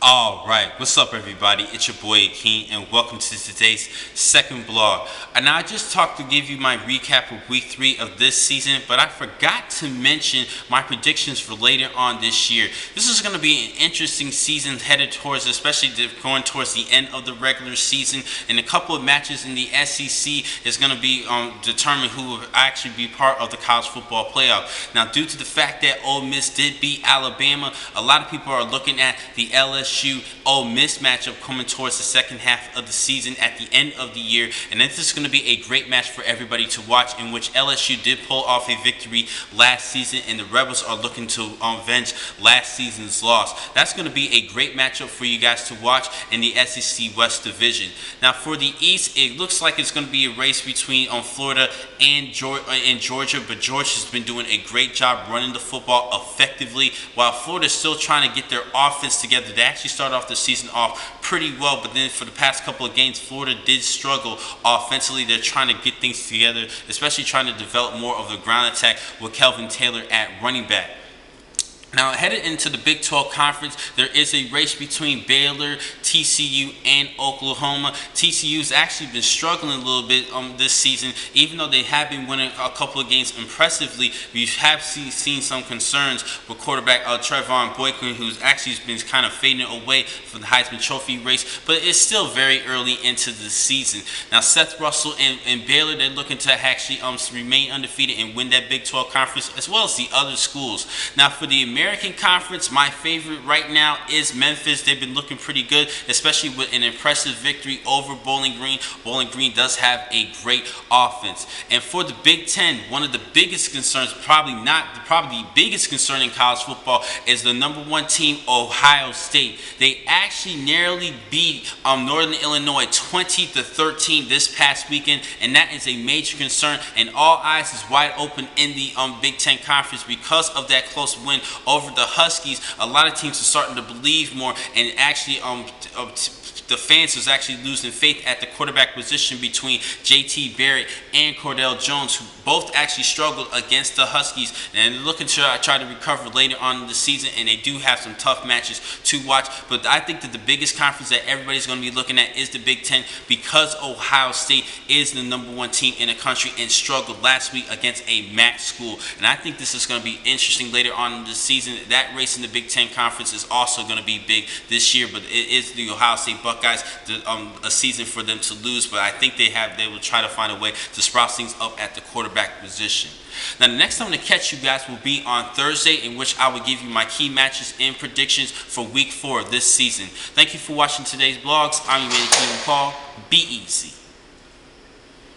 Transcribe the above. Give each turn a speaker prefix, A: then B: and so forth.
A: All right, what's up, everybody? It's your boy Akeem, and welcome to today's second blog. And I just talked to give you my recap of week 3 of this season, but I forgot to mention my predictions for later on this year. This is going to be an interesting season headed towards, especially going towards the end of the regular season, and a couple of matches in the SEC is going to be determine who will actually be part of the college football playoff. Now, due to the fact that Ole Miss did beat Alabama, a lot of people are looking at the LSU Ole Miss matchup coming towards the second half of the season at the end of the year, and this is going to be a great match for everybody to watch, in which LSU did pull off a victory last season, and the Rebels are looking to avenge last season's loss. That's going to be a great matchup for you guys to watch in the SEC West Division. Now, for the East, it looks like it's going to be a race between Florida and Georgia, but Georgia's been doing a great job running the football effectively, while Florida's still trying to get their offense together. They actually start off the season off pretty well, but then for the past couple of games, Florida did struggle offensively. They're trying to get things together, especially trying to develop more of the ground attack with Kelvin Taylor at running back. Now, headed into the Big 12 Conference, there is a race between Baylor, TCU, and Oklahoma. TCU's actually been struggling a little bit this season. Even though they have been winning a couple of games impressively, we have seen some concerns with quarterback Trevon Boykin, who's actually been kind of fading away from the Heisman Trophy race, but it's still very early into the season. Now, Seth Russell and Baylor, they're looking to actually remain undefeated and win that Big 12 Conference, as well as the other schools. Now, for the American Conference, my favorite right now is Memphis. They've been looking pretty good, especially with an impressive victory over Bowling Green. Bowling Green does have a great offense. And for the Big Ten, one of the biggest concerns, probably the biggest concern in college football, is the #1 team, Ohio State. They actually narrowly beat Northern Illinois 20-13 this past weekend, and that is a major concern. And all eyes is wide open in the Big Ten Conference because of that close win over the Huskies. A lot of teams are starting to believe more, and actually the fans is actually losing faith at the quarterback position between JT Barrett and Cordell Jones, who both actually struggled against the Huskies, and they're looking to try to recover later on in the season, and they do have some tough matches to watch. But I think that the biggest conference that everybody's going to be looking at is the Big Ten, because Ohio State is the #1 team in the country and struggled last week against a MAC school. And I think this is going to be interesting later on in the season. That race in the Big Ten Conference is also going to be big this year, but it is the Ohio State Buckeyes, a season for them to lose, but I think they will try to find a way to sprout things up at the quarterback position. Now, the next time I'm going to catch you guys will be on Thursday, in which I will give you my key matches and predictions for week 4 of this season. Thank you for watching today's vlogs. I'm your man, Akeem Paul. Be easy.